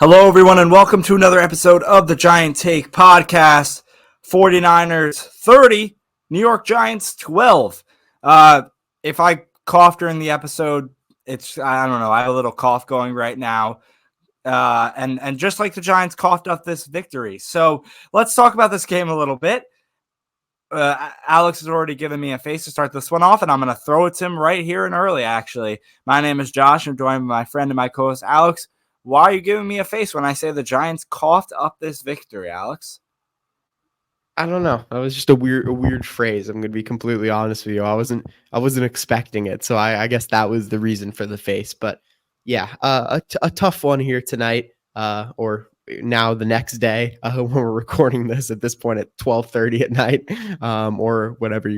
Hello, everyone, and welcome to another episode of the Giant Take Podcast. 49ers 30, New York Giants 12. If I cough during the episode, I don't know. I have a little cough going right now. And just like the Giants coughed up this victory. So let's talk about this game a little bit. Alex has already given me a face to start this one off, and I'm going to throw it to him right here and early, actually. My name is Josh. I'm joined by my friend and my co-host, Alex. Why are you giving me a face when I say the Giants coughed up this victory, Alex? I don't know. That was just a weird phrase. I'm going to be completely honest with you. I wasn't expecting it. So I guess that was the reason for the face. But yeah, a tough one here tonight, or now the next day, when we're recording this at this point at 12:30 at night, or whatever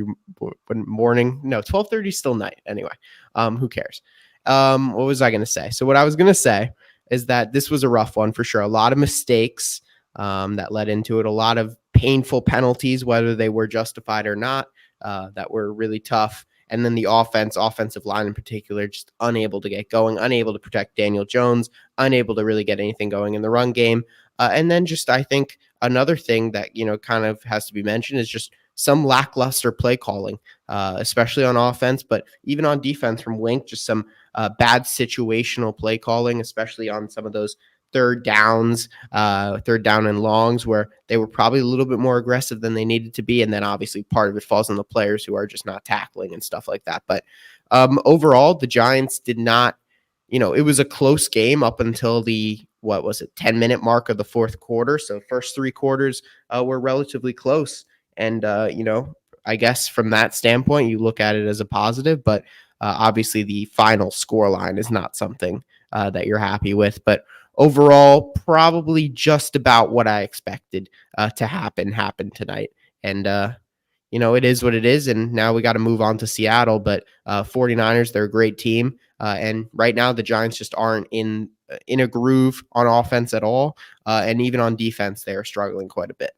morning. No, 12:30 still night. Anyway, who cares? What was I going to say? So what I was going to say is that this was a rough one for sure. A lot of mistakes that led into it. A lot of painful penalties, whether they were justified or not, that were really tough. And then the offensive line in particular, just unable to get going, unable to protect Daniel Jones, unable to really get anything going in the run game. And then just, I think, another thing that, kind of has to be mentioned is just some lackluster play calling, especially on offense, but even on defense from Wink, just some bad situational play calling, especially on some of those third down and longs where they were probably a little bit more aggressive than they needed to be. And then obviously part of it falls on the players who are just not tackling and stuff like that. But overall, the Giants did not, it was a close game up until the, 10-minute mark of the fourth quarter. So first three quarters were relatively close. And, I guess from that standpoint, you look at it as a positive, but obviously the final score line is not something that you're happy with. But overall, probably just about what I expected to happen tonight. And, it is what it is. And now we got to move on to Seattle. But 49ers, they're a great team. And right now, the Giants just aren't in a groove on offense at all. And even on defense, they are struggling quite a bit.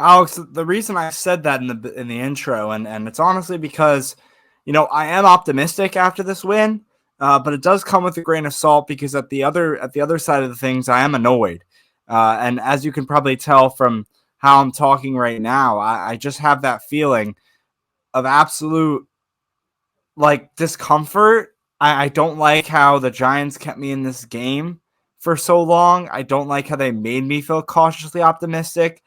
Alex, the reason I said that in the intro, and it's honestly because, I am optimistic after this win. But it does come with a grain of salt because at the other side of the things, I am annoyed. And as you can probably tell from how I'm talking right now, I just have that feeling of absolute discomfort. I don't like how the Giants kept me in this game for so long. I don't like how they made me feel cautiously optimistic.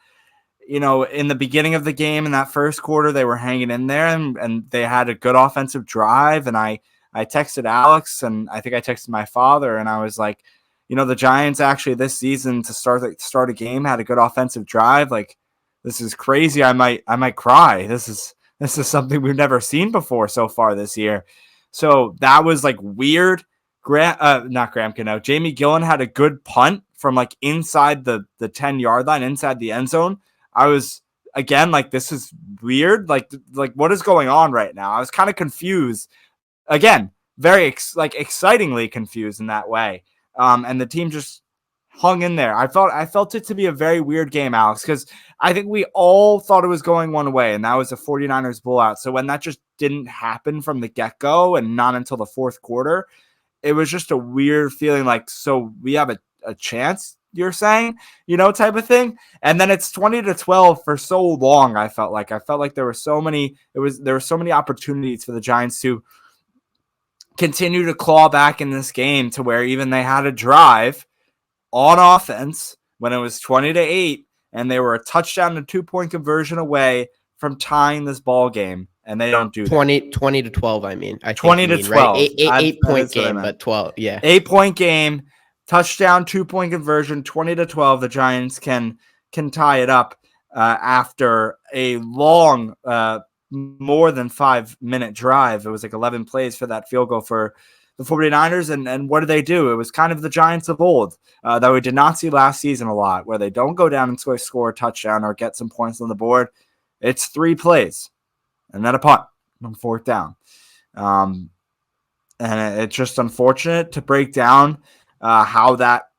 In the beginning of the game, in that first quarter, they were hanging in there and they had a good offensive drive. And I texted Alex and I think I texted my father and I was like, the Giants actually this season to start a game had a good offensive drive. Like, this is crazy. I might cry. This is something we've never seen before so far this year. So that was like weird. Not Graham Cano. Jamie Gillen had a good punt from like inside the 10-yard line, inside the end zone. I was again like, this is weird. Like what is going on right now? I was kind of confused. Again, very excitingly confused in that way. And the team just hung in there. I felt it to be a very weird game, Alex, because I think we all thought it was going one way, and that was a 49ers blowout. So when that just didn't happen from the get-go and not until the fourth quarter, it was just a weird feeling like, so we have a chance, you're saying, type of thing. And then it's 20-12 for so long. I felt like there were so many opportunities for the Giants to continue to claw back in this game to where even they had a drive on offense when it was 20-8 and they were a touchdown and 2-point conversion away from tying this ball game. And they don't do 20-12. I mean, I think 20-12, right? 8-point game, but 12. Yeah. 8-point game, touchdown, 2-point conversion, 20-12. The Giants can tie it up after a long, more than 5-minute drive. It was like 11 plays for that field goal for the 49ers. And what did they do? It was kind of the Giants of old that we did not see last season a lot, where they don't go down and score a touchdown or get some points on the board. It's 3 plays and then a punt on fourth down. And it's just unfortunate to break down how that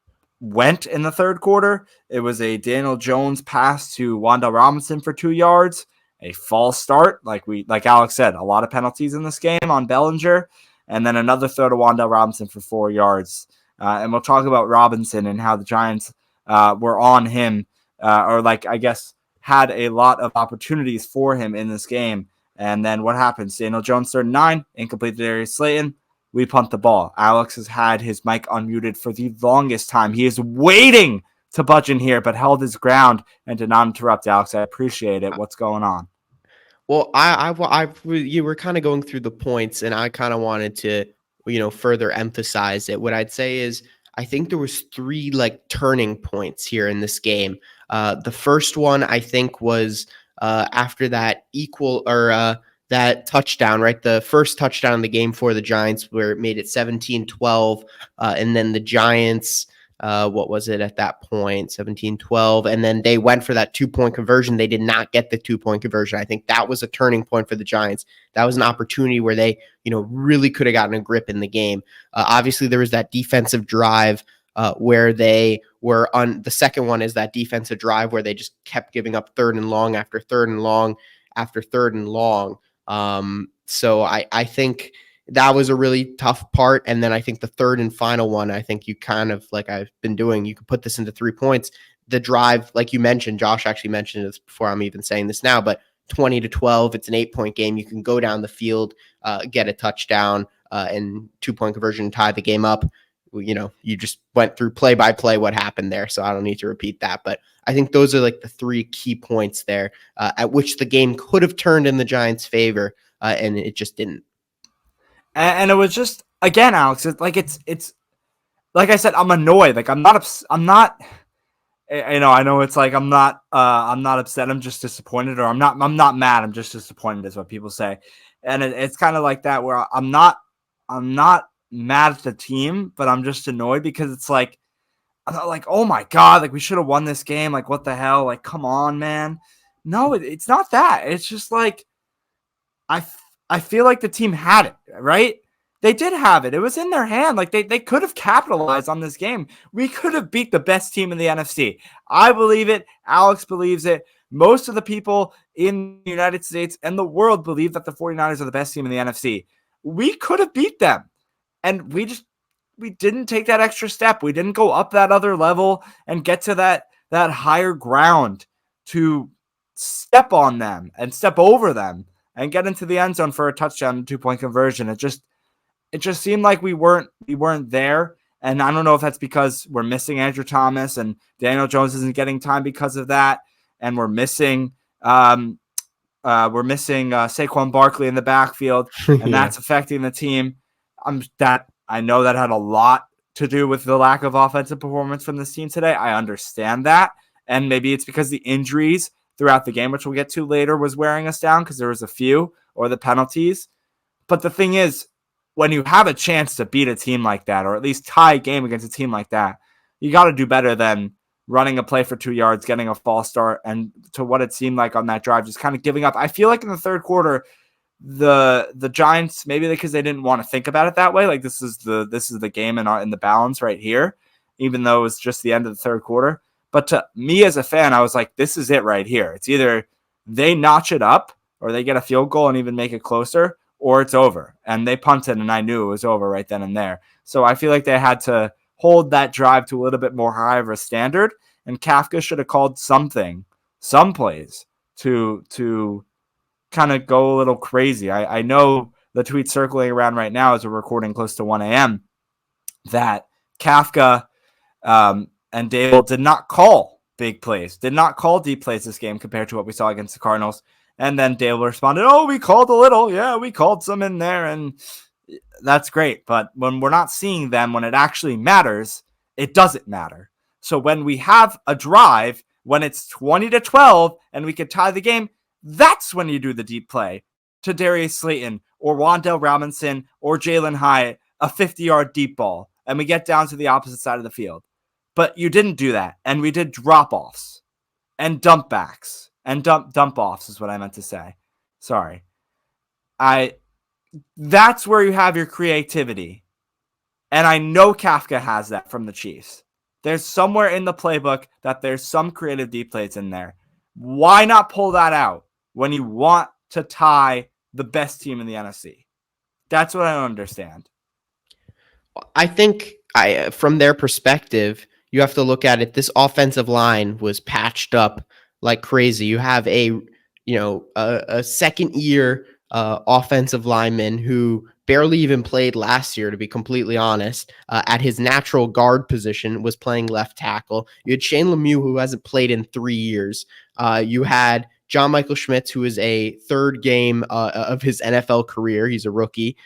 went in the third quarter. It was a Daniel Jones pass to Wan'Dale Robinson for 2 yards, a false start. Like Alex said, a lot of penalties in this game on Bellinger, and then another throw to Wan'Dale Robinson for 4 yards. And we'll talk about Robinson and how the Giants were on him, or like, I guess, had a lot of opportunities for him in this game. And then what happens? Daniel Jones, 3rd and 9, incomplete to Darius Slayton. We punt the ball. Alex has had his mic unmuted for the longest time. He is waiting to budge in here, but held his ground and did not interrupt. Alex, I appreciate it. What's going on? Well, you were kind of going through the points, and I kind of wanted to, further emphasize it. What I'd say is, I think there was 3 like turning points here in this game. The first one I think was after that that touchdown, right? The first touchdown in the game for the Giants, where it made it 17-12, and then the Giants. What was it at that point? 17-12. And then they went for that 2-point conversion. They did not get the 2-point conversion. I think that was a turning point for the Giants. That was an opportunity where they, really could have gotten a grip in the game. Obviously, there was that defensive drive where they were on. The second one is that defensive drive where they just kept giving up 3rd and long after 3rd and long after 3rd and long. So I think that was a really tough part. And then I think the third and final one, I think you kind of, like I've been doing, you could put this into 3 points. The drive, like you mentioned, Josh actually mentioned this before I'm even saying this now, but 20-12, it's an 8-point game. You can go down the field, get a touchdown, and 2-point conversion, tie the game up. You just went through play by play what happened there, so I don't need to repeat that. But I think those are like the 3 key points there at which the game could have turned in the Giants' favor, and it just didn't. And it was just, again, Alex, it's like I said, I'm annoyed. Like, I'm not, I know it's like, I'm not upset. I'm just disappointed, or I'm not mad. I'm just disappointed is what people say. And it's kind of like that, where I'm not mad at the team, but I'm just annoyed because it's like, I'm not like, oh my God, like we should have won this game. Like, what the hell? Like, come on, man. No, it's not that. It's just like, I feel like the team had it, right? They did have it. It was in their hand. Like they could have capitalized on this game. We could have beat the best team in the NFC. I believe it. Alex believes it. Most of the people in the United States and the world believe that the 49ers are the best team in the NFC. We could have beat them. And we didn't take that extra step. We didn't go up that other level and get to that higher ground to step on them and step over them and get into the end zone for a touchdown, 2-point conversion. It just seemed like we weren't there. And I don't know if that's because we're missing Andrew Thomas and Daniel Jones isn't getting time because of that, and we're missing Saquon Barkley in the backfield, and that's affecting the team. I know that had a lot to do with the lack of offensive performance from this team today. I understand that, and maybe it's because the injuries throughout the game, which we'll get to later, was wearing us down because there was a few, or the penalties. But the thing is, when you have a chance to beat a team like that, or at least tie a game against a team like that, you got to do better than running a play for 2 yards, getting a false start, and to what it seemed like on that drive, just kind of giving up. I feel like in the third quarter, the Giants, maybe because they didn't want to think about it that way, like this is the game in the balance right here, even though it was just the end of the third quarter. But to me as a fan, I was like, this is it right here. It's either they notch it up or they get a field goal and even make it closer, or it's over. And they punted, and I knew it was over right then and there. So I feel like they had to hold that drive to a little bit more high of a standard, and Kafka should have called some plays to kind of go a little crazy. I know the tweet circling around right now as we're recording close to 1 a.m. that Kafka and Dable did not call big plays, did not call deep plays this game compared to what we saw against the Cardinals. And then Dable responded, oh, we called a little. Yeah, we called some in there, and that's great. But when we're not seeing them, when it actually matters, it doesn't matter. So when we have a drive, when it's 20-12 and we could tie the game, that's when you do the deep play to Darius Slayton or Wan'Dale Robinson or Jalen Hyatt, a 50-yard deep ball, and we get down to the opposite side of the field. But you didn't do that, and we did drop-offs and dump backs and dump-offs is what I meant to say. Sorry. That's where you have your creativity, and I know Kafka has that from the Chiefs. There's somewhere in the playbook that there's some creative deep plays in there. Why not pull that out when you want to tie the best team in the NFC? That's what I don't understand. I think from their perspective, you have to look at it. This offensive line was patched up like crazy. You have a second year offensive lineman who barely even played last year, to be completely honest, at his natural guard position, was playing left tackle. You had Shane Lemieux, who hasn't played in 3 years. You had John Michael Schmitz, who is a third game of his NFL career. He's a rookie.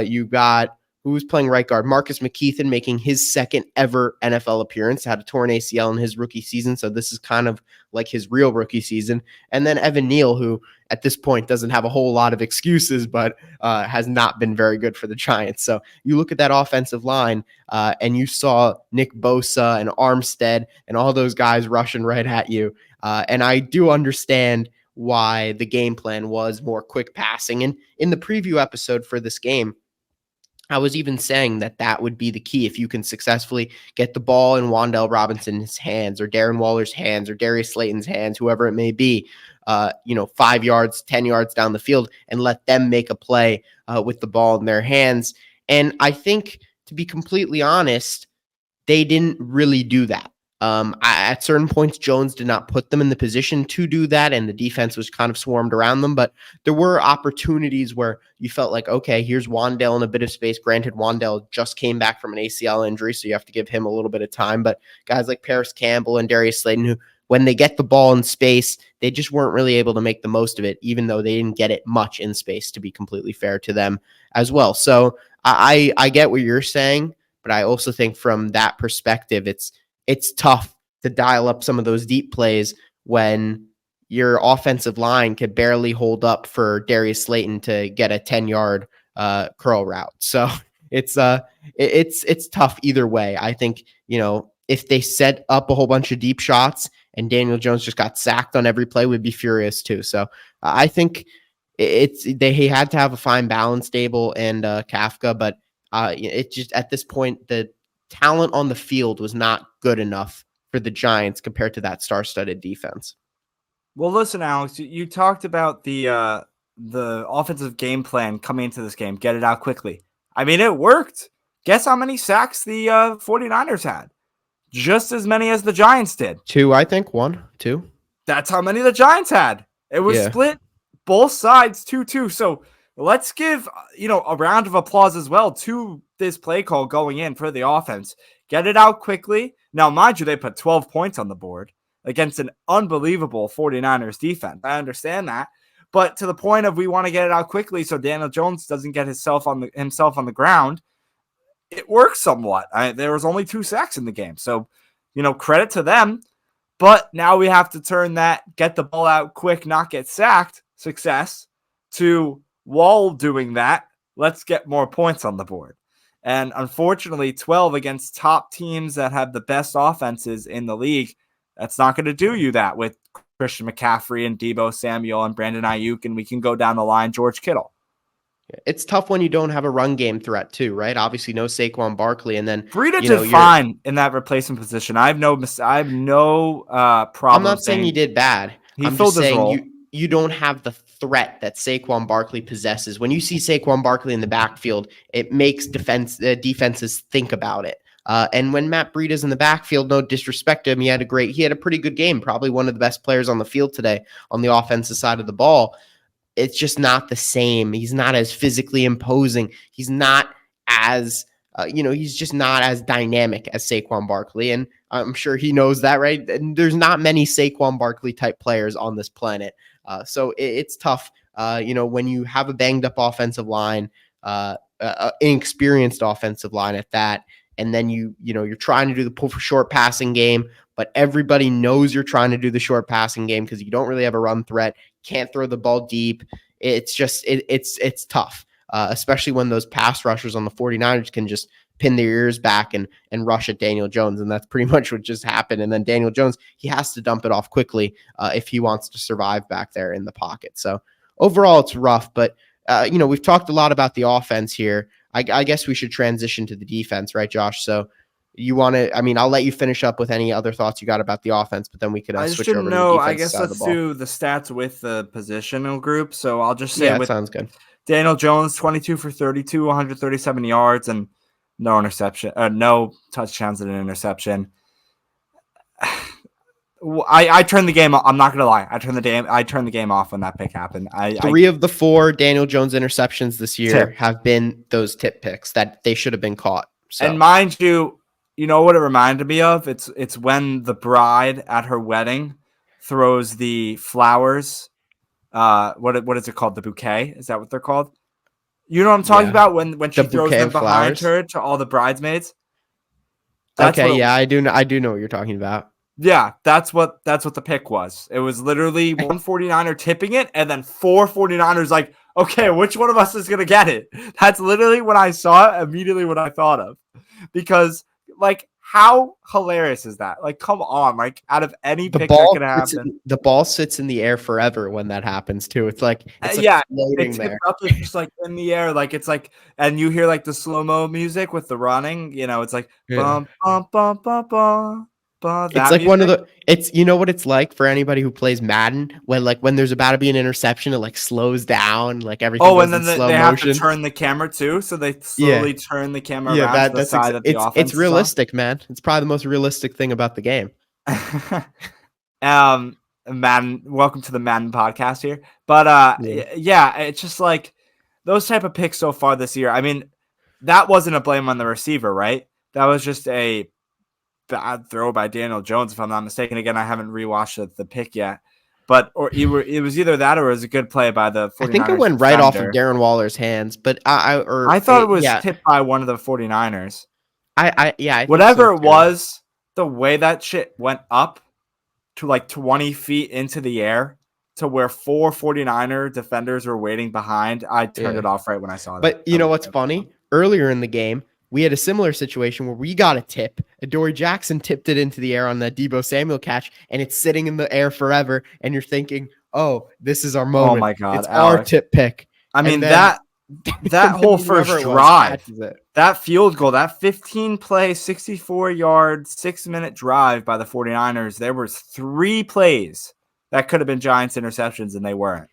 You got who was playing right guard, Marcus McKeithen, making his second ever NFL appearance, had a torn ACL in his rookie season. So this is kind of like his real rookie season. And then Evan Neal, who at this point doesn't have a whole lot of excuses, but has not been very good for the Giants. So you look at that offensive line and you saw Nick Bosa and Armstead and all those guys rushing right at you. And I do understand why the game plan was more quick passing. And in the preview episode for this game, I was even saying that would be the key. If you can successfully get the ball in Wan'Dale Robinson's hands or Darren Waller's hands or Darius Slayton's hands, whoever it may be, 5 yards, 10 yards down the field, and let them make a play with the ball in their hands. And I think, to be completely honest, they didn't really do that. At certain points, Jones did not put them in the position to do that, and the defense was kind of swarmed around them. But there were opportunities where you felt like, okay, here's Wan'Dale in a bit of space. Granted, Wan'Dale just came back from an ACL injury, so you have to give him a little bit of time. But guys like Paris Campbell and Darius Slayton, who, when they get the ball in space, they just weren't really able to make the most of it, even though they didn't get it much in space, to be completely fair to them as well. So I get what you're saying, but I also think from that perspective, it's tough to dial up some of those deep plays when your offensive line could barely hold up for Darius Slayton to get a 10-yard curl route. So it's tough either way. I think, if they set up a whole bunch of deep shots and Daniel Jones just got sacked on every play, we'd be furious too. So I think he had to have a fine balance, Dable and Kafka, but it just, at this point, the talent on the field was not good enough for the Giants compared to that star-studded defense. Well, listen, Alex, you talked about the offensive game plan coming into this game, get it out quickly. I mean, it worked. Guess how many sacks the 49ers had? Just as many as the Giants did. 2, I think. 1, 2. That's how many the Giants had. It was split both sides 2-2. So let's give, a round of applause as well to this play call going in for the offense. Get it out quickly. Now, mind you, they put 12 points on the board against an unbelievable 49ers defense. I understand that. But to the point of, we want to get it out quickly so Daniel Jones doesn't get himself on the ground, it works somewhat. There was only 2 sacks in the game. So, credit to them. But now we have to turn that get the ball out quick, not get sacked success to, while doing that, let's get more points on the board. And unfortunately, 12 against top teams that have the best offenses in the league, that's not going to do you that with Christian McCaffrey and Deebo Samuel and Brandon Ayuk, and we can go down the line, George Kittle. It's tough when you don't have a run game threat too, right? Obviously, no Saquon Barkley, and then Breida did fine in that replacement position. I have no problem. I'm not saying he did bad. I'm just saying you don't have the threat that Saquon Barkley possesses. When you see Saquon Barkley in the backfield, it makes defenses think about it. And when Matt Breida's in the backfield, no disrespect to him, he had a pretty good game, probably one of the best players on the field today on the offensive side of the ball. It's just not the same. He's not as physically imposing. He's not as, he's just not as dynamic as Saquon Barkley. And I'm sure he knows that, right? And there's not many Saquon Barkley type players on this planet. So it's tough, when you have a banged up offensive line, inexperienced offensive line at that. And then you're trying to do the pull for short passing game, but everybody knows you're trying to do the short passing game because you don't really have a run threat. Can't throw the ball deep. It's just, it's tough, especially when those pass rushers on the 49ers can just pin their ears back and rush at Daniel Jones. And that's pretty much what just happened. And then Daniel Jones, he has to dump it off quickly if he wants to survive back there in the pocket. So overall, it's rough, but we've talked a lot about the offense here. I guess we should transition to the defense, right, Josh? So you want to, I'll let you finish up with any other thoughts you got about the offense, but then we could switch over to the defense. I guess let's do the stats with the positional group. So I'll just say, that sounds good. Daniel Jones, 22 for 32, 137 yards. And no interception, no touchdowns and an interception. I turned the game off. I'm not gonna lie. I turned the game off when that pick happened. Three of the 4 Daniel Jones interceptions this year Tip. have been those tip picks that they should have been caught. So. And mind you, you know what it reminded me of? It's when the bride at her wedding throws the flowers. What is it called? The bouquet? Is that what they're called? You know what I'm talking about? When she throws them behind her to all the bridesmaids. Okay, yeah, I do know what you're talking about. Yeah, that's what the pick was. It was literally one 49er tipping it, and then 4 49ers like, okay, which one of us is gonna get it? That's literally when I saw it, immediately what I thought of. Because like, how hilarious is that? Like, come on, like out of any pick that could happen. The ball sits in the air forever when that happens too. It's like floating there. It's just like in the air, like it's like, and you hear like the slow-mo music with the running, you know, it's like bum bum bum bum bum. It's like music. One of the you know what it's like for anybody who plays Madden when there's about to be an interception, it like slows down, like everything. And then they have to turn the camera too, so they slowly turn the camera around to the side of the offense. It's realistic, man. It's probably the most realistic thing about the game. Madden, welcome to the Madden podcast here. But yeah, it's just like those type of picks so far this year. I mean, that wasn't a blame on the receiver, right? That was just a bad throw by Daniel Jones, if I'm not mistaken. Again, I haven't rewatched the pick yet, but it was either that or it was a good play by the 49ers. I think it went right off of Darren Waller's hands, but I thought it was tipped by one of the 49ers. I whatever it was, the way that shit went up to like 20 feet into the air to where 4 49er defenders were waiting behind. I turned it off right when I saw that. But you know what's funny? Earlier in the game, we had a similar situation where we got a tip. Adoree Jackson tipped it into the air on that Deebo Samuel catch, and it's sitting in the air forever. And you're thinking, "Oh, this is our moment. Oh my god, it's Alex. Our tip pick." I mean that whole first drive, that field goal, that 15-play, 64-yard, 6-minute drive by the 49ers. There was 3 plays that could have been Giants interceptions, and they weren't.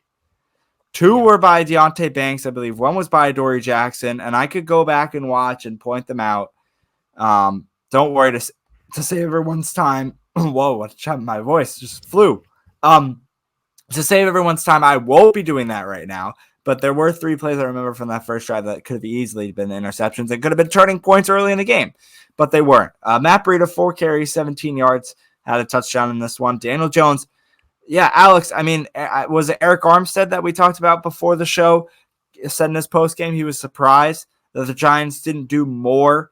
2 were by Deonte Banks, I believe. 1 was by Adoree Jackson, and I could go back and watch and point them out. Don't worry, to save everyone's time. Whoa, what my voice just flew. To save everyone's time, I won't be doing that right now. But there were 3 plays I remember from that first drive that could have easily been interceptions and could have been turning points early in the game, but they weren't. Matt Breida, 4 carries, 17 yards, had a touchdown in this one. Daniel Jones. Yeah, Alex, I mean, was it Eric Armstead that we talked about before the show? Said in his postgame he was surprised that the Giants didn't do more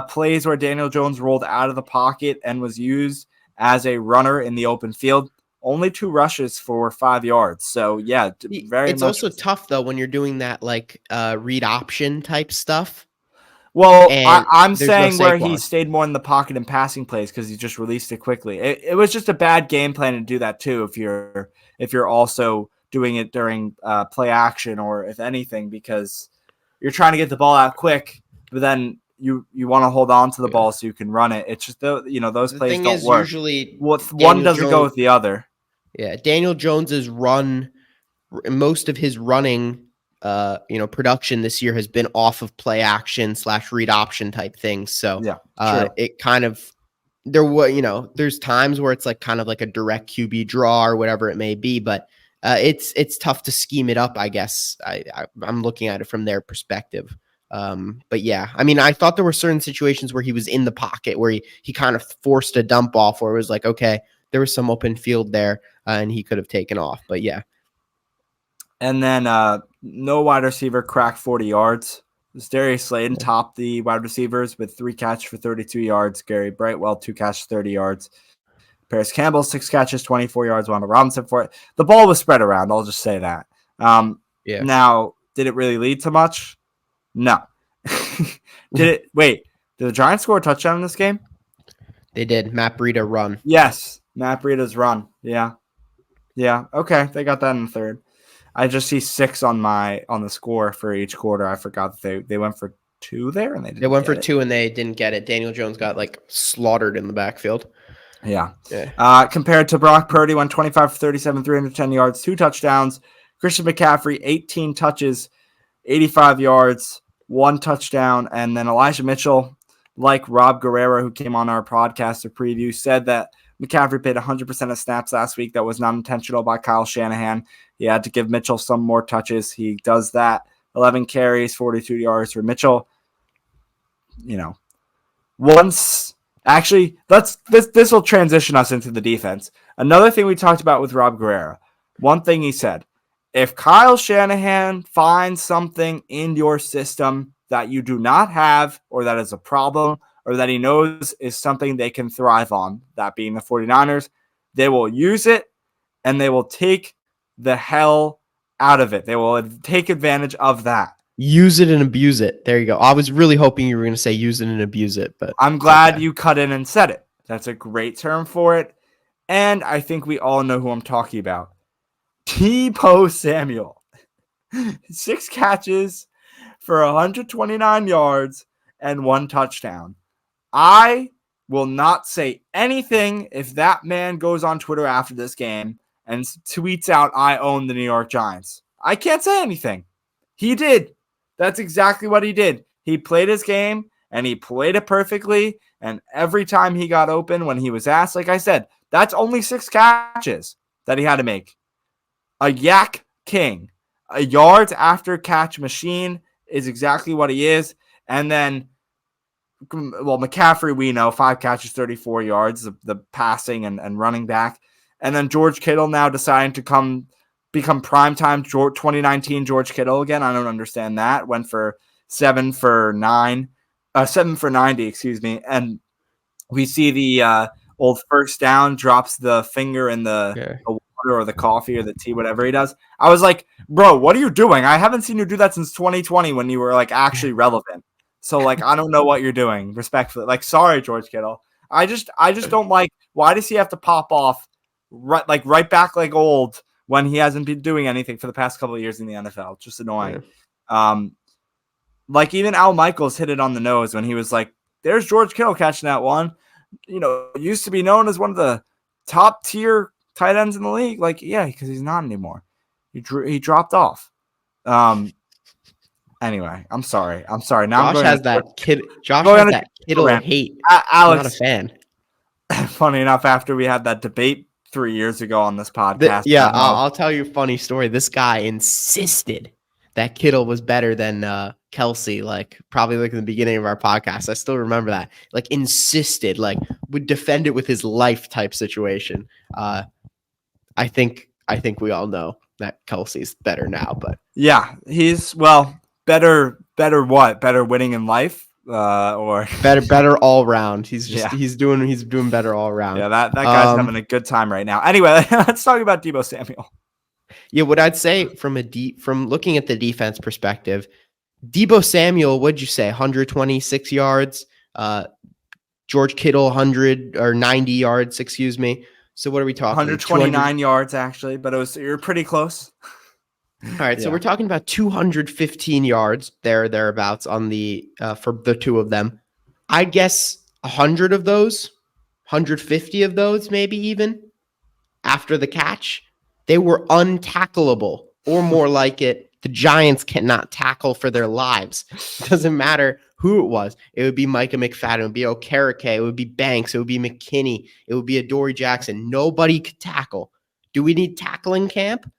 plays where Daniel Jones rolled out of the pocket and was used as a runner in the open field. Only 2 rushes for 5 yards. So, yeah, it's also tough, though, when you're doing that, like, read option type stuff. Well, I'm saying where he stayed more in the pocket and passing plays because he just released it quickly. It was just a bad game plan to do that too. If you're also doing it during play action or if anything, because you're trying to get the ball out quick, but then you want to hold on to the ball so you can run it. It's just those plays don't work. Usually, one doesn't go with the other. Yeah, Daniel Jones's most of his running. Production this year has been off of play action / read option type things. So it kind of there's times where it's like kind of like a direct QB draw or whatever it may be, but it's tough to scheme it up, I guess. I'm looking at it from their perspective. But yeah, I mean, I thought there were certain situations where he was in the pocket where he kind of forced a dump off where it was like, okay, there was some open field there and he could have taken off, but yeah. And then no wide receiver cracked 40 yards. Darius Slayton topped the wide receivers with 3 catches for 32 yards. Gary Brightwell, 2 catches, 30 yards. Paris Campbell, 6 catches, 24 yards. Wanda Robinson for it. The ball was spread around. I'll just say that. Now, did it really lead to much? No. Did the Giants score a touchdown in this game? They did. Matt Breida run. Yes, Matt Breida's run. Yeah. Okay, they got that in the third. I just see 6 on the score for each quarter. I forgot that they went for 2 there, and they went for 2 and they didn't get it. Daniel Jones got like slaughtered in the backfield. Yeah. Compared to Brock Purdy, went 25 for 37, 310 yards, 2 touchdowns. Christian McCaffrey, 18 touches, 85 yards. 1 touchdown. And then Elijah Mitchell, like Rob Guerrero, who came on our podcast to preview, said that McCaffrey played 100% of snaps last week. That was not intentional by Kyle Shanahan. He had to give Mitchell some more touches. He does that. 11 carries, 42 yards for Mitchell. This will transition us into the defense. Another thing we talked about with Rob Guerrero. One thing he said, if Kyle Shanahan finds something in your system that you do not have, or that is a problem, or that he knows is something they can thrive on, that being the 49ers, they will use it and they will take the hell out of it. They will take advantage of that. Use it and abuse it. There you go. I was really hoping you were going to say use it and abuse it, but I'm glad you cut in and said it. That's a great term for it. And I think we all know who I'm talking about. Deebo Samuel. 6 catches for 129 yards and 1 touchdown. I will not say anything if that man goes on Twitter after this game and tweets out, I own the New York Giants. I can't say anything. He did. That's exactly what he did. He played his game, and he played it perfectly, and every time he got open when he was asked, like I said, that's only 6 catches that he had to make. A yak king. A yards after catch machine is exactly what he is. And then, McCaffrey, we know, 5 catches, 34 yards, the passing and running back. And then George Kittle now deciding to become primetime 2019 George Kittle again. I don't understand that. Went for 7 for 90, And we see the old first down, drops the finger in the water or the coffee or the tea, whatever he does. I was like, bro, what are you doing? I haven't seen you do that since 2020 when you were actually relevant. So I don't know what you're doing, respectfully. Sorry, George Kittle. I just don't like, why does he have to pop off right back old when he hasn't been doing anything for the past couple of years in the NFL? It's just annoying. Yeah. Even Al Michaels hit it on the nose when he was like, there's George Kittle catching that one. Used to be known as one of the top tier tight ends in the league. Yeah, because he's not anymore. He dropped off. Anyway, I'm sorry. Now Josh has that Kittle hate. Alex, I'm not a fan. Funny enough, after we had that debate 3 years ago on this podcast. I'll tell you a funny story. This guy insisted that Kittle was better than Kelsey, probably in the beginning of our podcast. I still remember that. Insisted, would defend it with his life type situation. I think we all know that Kelsey's better now, but yeah, he's better what? Better winning in life? Or better all round. He's doing better all around. Yeah, that guy's having a good time right now. Anyway, let's talk about Deebo Samuel. Yeah, what I'd say from looking at the defense perspective, Deebo Samuel, what'd you say? 126 yards. George Kittle 100 or 90 yards, excuse me. So what are we talking? 129 yards actually, but you're pretty close. All right, so we're talking about 215 yards thereabouts on the for the two of them. I guess 100 of those, 150 of those, maybe even after the catch, they were untackleable, or more like it, the Giants cannot tackle for their lives. It doesn't matter who it was. It would be Micah McFadden, it would be Okereke, it would be Banks, it would be McKinney, it would be Adoree Jackson. Nobody could tackle. Do we need tackling camp?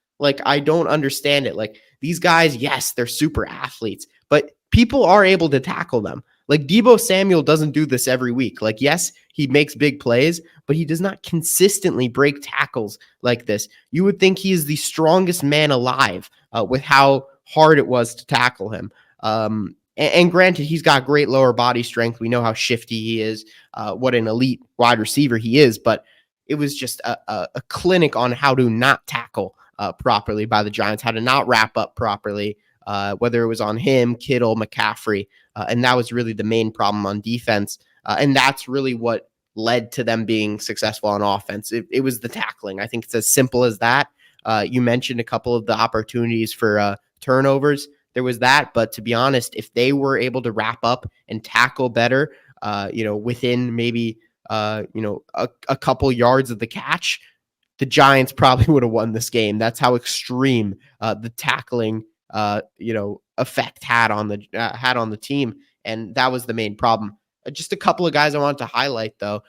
I don't understand it. These guys, yes, they're super athletes, but people are able to tackle them. Deebo Samuel doesn't do this every week. Yes, he makes big plays, but he does not consistently break tackles like this. You would think he is the strongest man alive with how hard it was to tackle him. And granted, he's got great lower body strength. We know how shifty he is, what an elite wide receiver he is, but it was just a clinic on how to not tackle properly by the Giants, how to not wrap up properly, whether it was on him, Kittle, McCaffrey, and that was really the main problem on defense. And that's really what led to them being successful on offense. It was the tackling. I think it's as simple as that. You mentioned a couple of the opportunities for turnovers. There was that, but to be honest, if they were able to wrap up and tackle better, within maybe a couple yards of the catch, the Giants probably would have won this game. That's how extreme the tackling effect had on the team, and that was the main problem. Just a couple of guys I wanted to highlight though,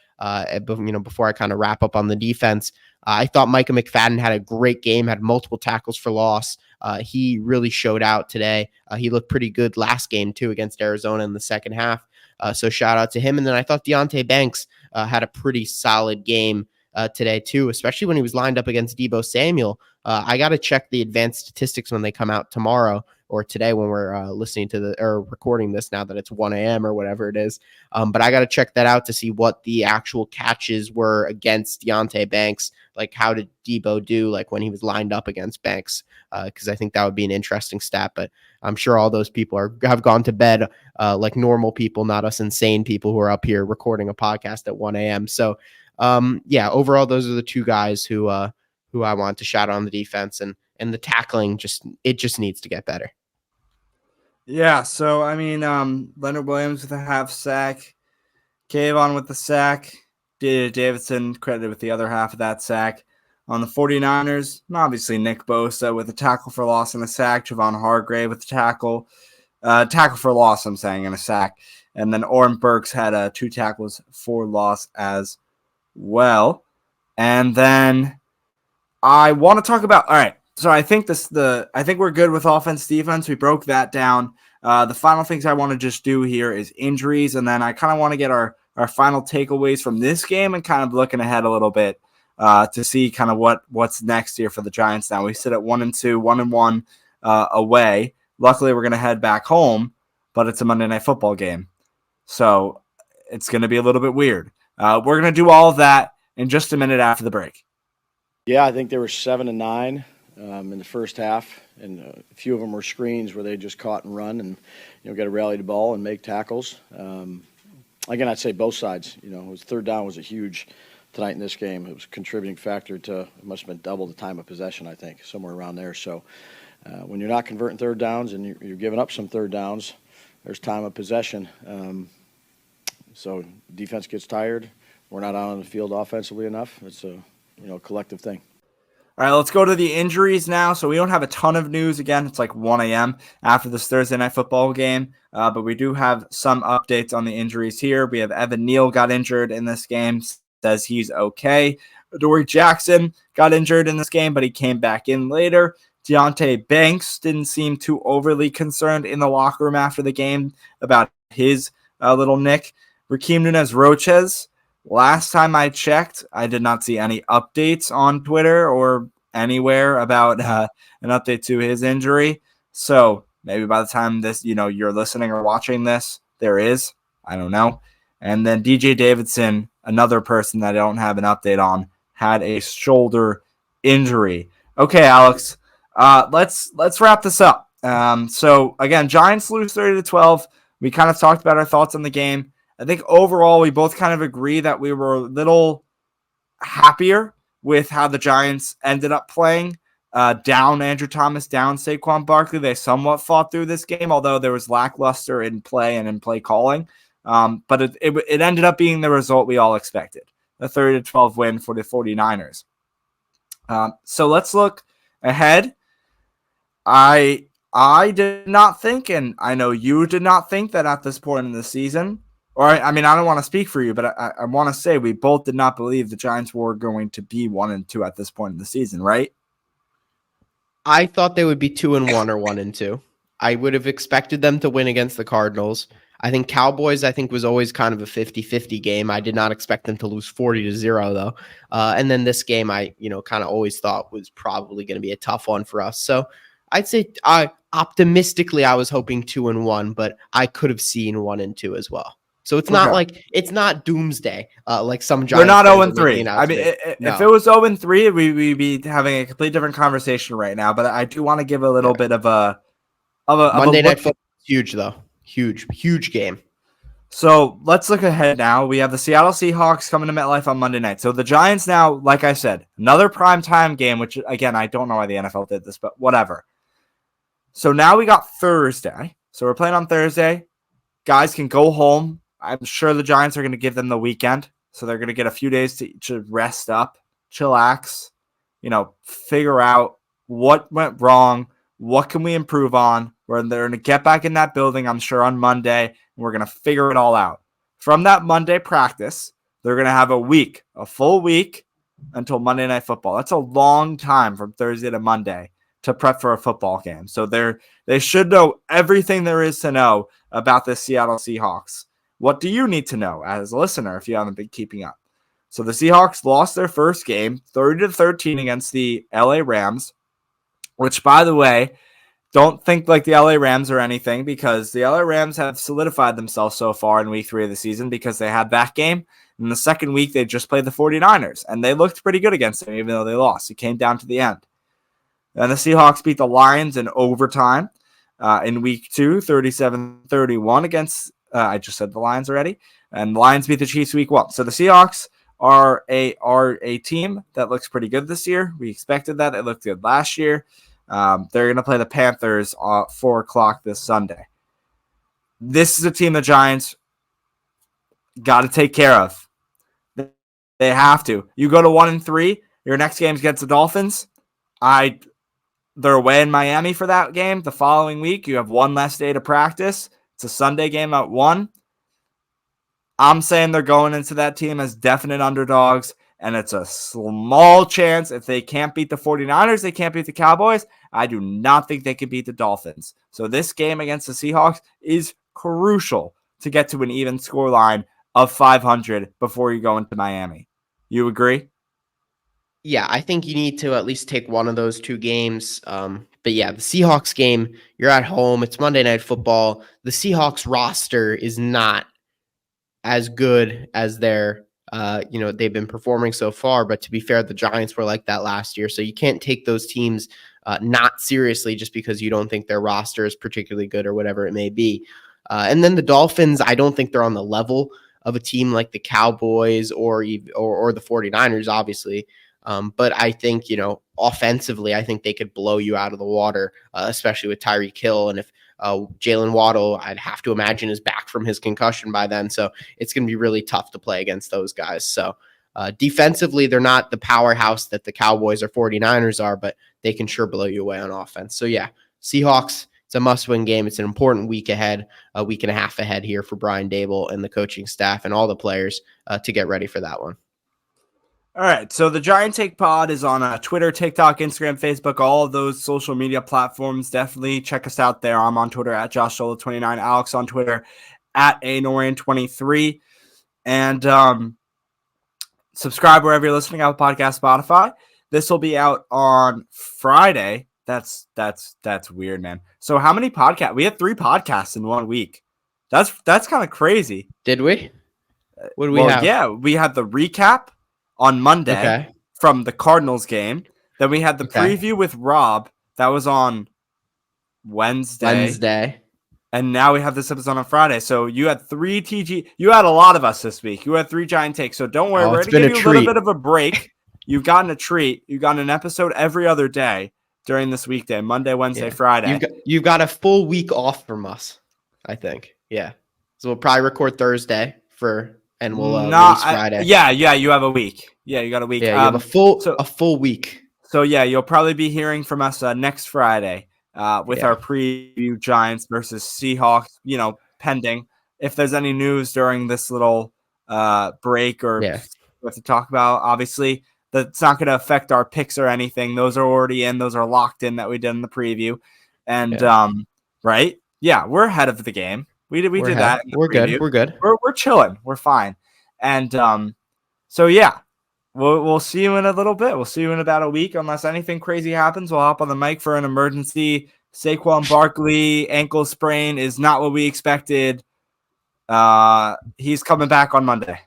before I kind of wrap up on the defense. I thought Micah McFadden had a great game, had multiple tackles for loss. He really showed out today. He looked pretty good last game too against Arizona in the second half. So shout out to him. And then I thought Deonte Banks had a pretty solid game today too, especially when he was lined up against Deebo Samuel. I got to check the advanced statistics when they come out tomorrow or today when we're listening to or recording this now that it's 1 a.m. or whatever it is. But I got to check that out to see what the actual catches were against Deonte Banks. Like, how did Deebo do, like, when he was lined up against Banks? Because I think that would be an interesting stat. But I'm sure all those people have gone to bed like normal people, not us insane people who are up here recording a podcast at 1 a.m. So, overall, those are the two guys who I want to shout out on the defense, and the tackling just needs to get better. Yeah, so I mean, Leonard Williams with a half sack, Kayvon with the sack, Davidson credited with the other half of that sack. On the 49ers, obviously Nick Bosa with a tackle for loss and a sack, Javon Hargrave with the tackle for loss, I'm saying, and a sack. And then Oren Burks had 2 tackles for loss as well. And then I want to talk about, all right, so I think we're good with offense, defense. We broke that down. The final things I want to just do here is injuries, and then I kind of want to get our final takeaways from this game and kind of looking ahead a little bit to see kind of what's next here for the Giants. Now we sit at 1-2, 1-1 away. Luckily, we're going to head back home, but it's a Monday Night Football game, so it's going to be a little bit weird. We're going to do all of that in just a minute after the break. Yeah, I think they were 7-9 in the first half, and a few of them were screens where they just caught and run and got to rally the ball and make tackles. Again, I'd say both sides. Third down was a huge tonight in this game. It was a contributing factor to, it must have been double the time of possession, I think, somewhere around there. So when you're not converting third downs and you're giving up some third downs, there's time of possession. So defense gets tired. We're not out on the field offensively enough. It's a collective thing. All right, let's go to the injuries now. So we don't have a ton of news. Again, it's like 1 a.m. after this Thursday Night Football game, but we do have some updates on the injuries here. We have Evan Neal got injured in this game, says he's okay. Adoree Jackson got injured in this game, but he came back in later. Deonte Banks didn't seem too overly concerned in the locker room after the game about his little nick. Rakeem Nunez-Roches, last time I checked, I did not see any updates on Twitter or anywhere about an update to his injury. So maybe by the time this, you're listening or watching this, there is. I don't know. And then DJ Davidson, another person that I don't have an update on, had a shoulder injury. Okay, Alex, let's wrap this up. So again, Giants lose 30-12. We kind of talked about our thoughts on the game. I think overall we both kind of agree that we were a little happier with how the Giants ended up playing. Down Andrew Thomas, down Saquon Barkley. They somewhat fought through this game, although there was lackluster in play and in play calling. But it ended up being the result we all expected, a 30-12 win for the 49ers. So let's look ahead. I did not think, and I know you did not think, that at this point in the season, or I mean, I don't want to speak for you, but I want to say we both did not believe the Giants were going to be 1-2 at this point in the season, right? I thought they would be 2-1 or 1-2. I would have expected them to win against the Cardinals. I think Cowboys, was always kind of a 50-50 game. I did not expect them to lose 40-0 though. And then this game, I kind of always thought was probably going to be a tough one for us. So I'd say optimistically, I was hoping 2-1, but I could have seen 1-2 as well. So it's not like it's not doomsday like some Giants. We're not 0-3. I mean, if it was 0-3, we'd be having a completely different conversation right now. But I do want to give a little bit of a Monday Night Football. Huge though, huge game. So let's look ahead now. We have the Seattle Seahawks coming to MetLife on Monday night. So the Giants now, like I said, another primetime game. Which again, I don't know why the NFL did this, but whatever. So now we got Thursday. So we're playing on Thursday. Guys can go home. I'm sure the Giants are going to give them the weekend. So they're going to get a few days to rest up, chillax, figure out what went wrong, What can we improve on? They're going to get back in that building, I'm sure, on Monday, and we're going to figure it all out. From that Monday practice, they're going to have a full week until Monday Night Football. That's a long time from Thursday to Monday to prep for a football game. So they should know everything there is to know about the Seattle Seahawks. What do you need to know as a listener if you haven't been keeping up? So the Seahawks lost their first game 30-13 against the LA Rams, which, by the way, don't think like the LA Rams or anything, because the LA Rams have solidified themselves so far in week 3 of the season because they had that game. In the second week, they just played the 49ers, and they looked pretty good against them, even though they lost. It came down to the end. And the Seahawks beat the Lions in overtime in week 2, 37-31 against, I just said the Lions already, and the Lions beat the Chiefs week 1. So the Seahawks are a team that looks pretty good this year. We expected that. It looked good last year. They're going to play the Panthers at 4 o'clock this Sunday. This is a team the Giants got to take care of. They have to. You go to 1-3. Your next game's against the Dolphins. They're away in Miami for that game. The following week, you have one less day to practice. It's a Sunday game at 1. I'm saying they're going into that team as definite underdogs, and it's a small chance. If they can't beat the 49ers, they can't beat the Cowboys. I do not think they can beat the Dolphins. So this game against the Seahawks is crucial to get to an even scoreline of 500 before you go into Miami. You agree? Yeah, I think you need to at least take one of those 2 games. But yeah, the Seahawks game, you're at home. It's Monday Night Football. The Seahawks roster is not as good as they've been performing so far. But to be fair, the Giants were like that last year. So you can't take those teams not seriously just because you don't think their roster is particularly good or whatever it may be. And then the Dolphins, I don't think they're on the level of a team like the Cowboys or the 49ers, obviously. But I think, offensively, I think they could blow you out of the water, especially with Tyreek Hill. And if Jalen Waddle, I'd have to imagine, is back from his concussion by then. So it's going to be really tough to play against those guys. So defensively, they're not the powerhouse that the Cowboys or 49ers are, but they can sure blow you away on offense. So yeah, Seahawks, it's a must-win game. It's an important week ahead, a week and a half ahead here for Brian Daboll and the coaching staff and all the players to get ready for that one. All right, so the Giant Take Pod is on Twitter, TikTok, Instagram, Facebook, all of those social media platforms. Definitely check us out there. I'm on Twitter at JoshSolo29, Alex on Twitter at ANorian23. And subscribe wherever you're listening, Apple Podcast, Spotify. This will be out on Friday. That's weird, man. So how many podcasts? We had 3 podcasts in 1 week. That's kind of crazy. Did we? What do we have? Yeah, we had the recap on Monday from the Cardinals game. Then we had the preview with Rob. That was on Wednesday. And now we have this episode on Friday. So you had 3 TG. You had a lot of us this week. You had 3 Giant Takes. So don't worry. We're going to give you a little bit of a break. You've gotten a treat. You've gotten an episode every other day during this weekday, Monday, Wednesday, Friday. You've got a full week off from us, I think. Yeah. So we'll probably record Thursday and we'll release Friday. Yeah, you have a week. Yeah, you got a week. Yeah, you have a full week. So yeah, you'll probably be hearing from us next Friday with our preview Giants versus Seahawks, pending. If there's any news during this little break or we have to talk about, obviously, that's not going to affect our picks or anything. Those are already in. Those are locked in that we did in the preview. And, right? Yeah, we're ahead of the game. We did that. We're good. We're chilling. We're fine. And so yeah, we'll see you in a little bit. We'll see you in about a week, unless anything crazy happens. We'll hop on the mic for an emergency. Saquon Barkley ankle sprain is not what we expected. He's coming back on Monday.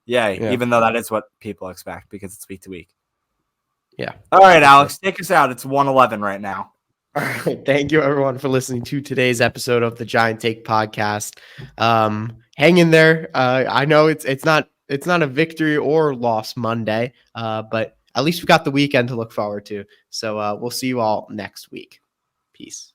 Yay! Even though that is what people expect because it's week to week. Yeah. All right, Alex, take us out. It's 1:11 right now. All right. Thank you, everyone, for listening to today's episode of the Giant Take Podcast. Hang in there. I know it's not a victory or loss Monday, but at least we got the weekend to look forward to. So we'll see you all next week. Peace.